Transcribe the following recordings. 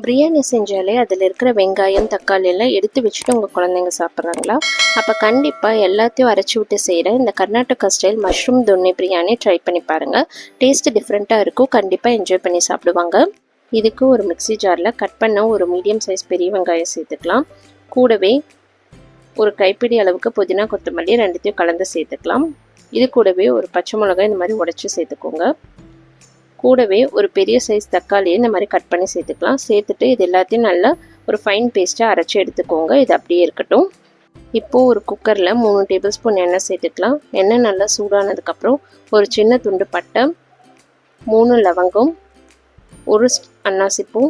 பிரியாணி செஞ்சாலே அதில் இருக்கிற வெங்காயம் தக்காளி எல்லாம் எடுத்து வச்சுட்டு உங்கள் குழந்தைங்க சாப்பிட்றாங்களா? அப்போ கண்டிப்பாக எல்லாத்தையும் அரைச்சி விட்டு செய்கிற இந்த Karnataka style mushroom donne biryani try பண்ணி பாருங்கள். டேஸ்ட்டு டிஃப்ரெண்ட்டாக இருக்கும், கண்டிப்பாக என்ஜாய் பண்ணி சாப்பிடுவாங்க. இதுக்கு ஒரு மிக்சி ஜாரில் கட் பண்ண ஒரு மீடியம் சைஸ் பெரிய வெங்காயம் சேர்த்துக்கலாம். கூடவே ஒரு கைப்பிடி அளவுக்கு புதினா கொத்தமல்லி ரெண்டுத்தையும் கலந்து சேர்த்துக்கலாம். இது கூடவே ஒரு பச்சை மிளகாய் இந்த மாதிரி உடச்சி சேர்த்துக்கோங்க. கூடவே ஒரு பெரிய சைஸ் தக்காளியை இந்த மாதிரி கட் பண்ணி சேர்த்துக்கலாம். சேர்த்துட்டு இது எல்லாத்தையும் நல்லா ஒரு ஃபைன் பேஸ்ட்டாக அரைச்சி எடுத்துக்கோங்க. இது அப்படியே இருக்கட்டும். இப்போது ஒரு குக்கரில் 3 டேபிள் ஸ்பூன் எண்ணெய் சேர்த்துக்கலாம். எண்ணெய் நல்லா சூடானதுக்கப்புறம் ஒரு சின்ன துண்டு பட்டை, 3 லவங்கம், ஒரு அன்னாசிப்பூ,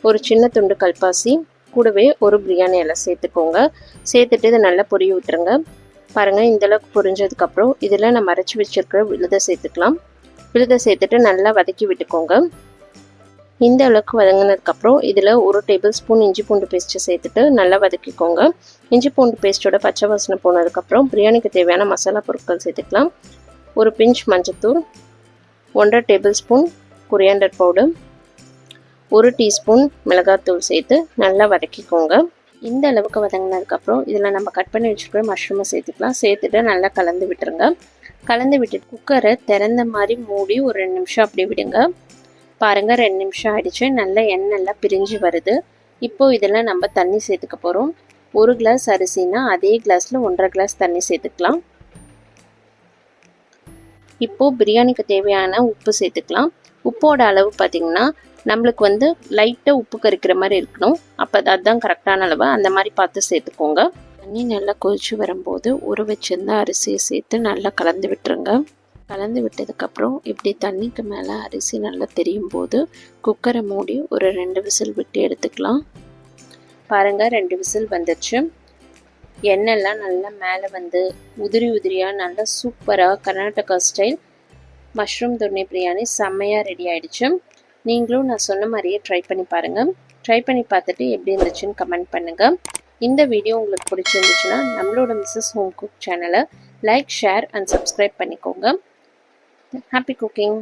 ஒரு சின்ன துண்டு கல்பாசி, கூடவே ஒரு பிரியாணி இலை சேர்த்துக்கோங்க. சேர்த்துட்டு இதை நல்லா பொரிய விட்டுருங்க. பாருங்கள், இந்தளவுக்கு பொரிஞ்சதுக்கப்புறம் இதில் நம்ம அரைச்சி வச்சுருக்கிற விழுதை சேர்த்துக்கலாம். விழுதை சேர்த்துட்டு நல்லா வதக்கி விட்டுக்கோங்க. இந்த அளவுக்கு வதங்கினதுக்கப்புறம் இதில் ஒரு டேபிள் ஸ்பூன் இஞ்சி பூண்டு பேஸ்ட்டு சேர்த்துட்டு நல்லா வதக்கிக்கோங்க. இஞ்சி பூண்டு பேஸ்ட்டோட பச்சை வாசனை போனதுக்கப்புறம் பிரியாணிக்கு தேவையான மசாலா பொருட்கள் சேர்த்துக்கலாம். ஒரு பிஞ்ச் மஞ்சத்தூள், 1.5 table spoon coriander powder, 1 teaspoon மிளகாத்தூள் சேர்த்து நல்லா வதக்கிக்கோங்க. இந்த அளவுக்கு வதங்கினதுக்கப்புறம் இதில் நம்ம கட் பண்ணி வச்சுருக்கிற மஷ்ரூமை சேர்த்துக்கலாம். சேர்த்துட்டு நல்லா கலந்து விட்டுருங்க. கலந்து விட்டுட்டு குக்கரை திறந்த மாதிரி மூடி ஒரு 2 நிமிஷம் அப்படி விடுங்க. பாருங்கள், 2 நிமிஷம் ஆயிடுச்சு. நல்லா எண்ணெய்லாம் பிரிஞ்சு வருது. இப்போது இதில் நம்ம தண்ணி சேர்த்துக்க போகிறோம். 1 கிளாஸ் அரிசினா அதே கிளாஸில் 1.5 கிளாஸ் தண்ணி சேர்த்துக்கலாம். இப்போது பிரியாணிக்கு தேவையான உப்பு சேர்த்துக்கலாம். உப்போட அளவு பார்த்திங்கன்னா நம்மளுக்கு லைட்டாக உப்பு கறிக்கிற மாதிரி இருக்கணும். அப்போ அதுதான் கரெக்டான அளவு. அந்த மாதிரி பார்த்து சேர்த்துக்கோங்க. தண்ணி நல்லா கொதிச்சு வரும்போது ஊற வச்சிருந்த அரிசியை சேர்த்து நல்லா கலந்து விட்டுருங்க. கலந்து விட்டதுக்கப்புறம் இப்படி தண்ணிக்கு மேலே அரிசி நல்லா தெரியும் போது குக்கரை மூடி ஒரு 2 விசில் விட்டு எடுத்துக்கலாம். பாருங்கள், 2 விசில் வந்துடுச்சு. எண்ணெய்லாம் நல்லா மேலே உதிரி உதிரியாக நல்லா சூப்பராக கர்நாடகா ஸ்டைல் மஷ்ரூம் தொன்னி பிரியாணி செம்மையாக ரெடி ஆகிடுச்சு. நீங்களும் நான் சொன்ன மாதிரியே ட்ரை பண்ணி பாருங்கள். ட்ரை பண்ணி பார்த்துட்டு எப்படி இருந்துச்சுன்னு கமெண்ட் பண்ணுங்கள். இந்த வீடியோ உங்களுக்கு பிடிச்சிருந்துச்சுன்னா நம்மளோட மிஸ்ஸஸ் ஹோம் குக் சேனலை லைக், ஷேர் அண்ட் சப்ஸ்கிரைப் பண்ணிக்கோங்க. Happy cooking.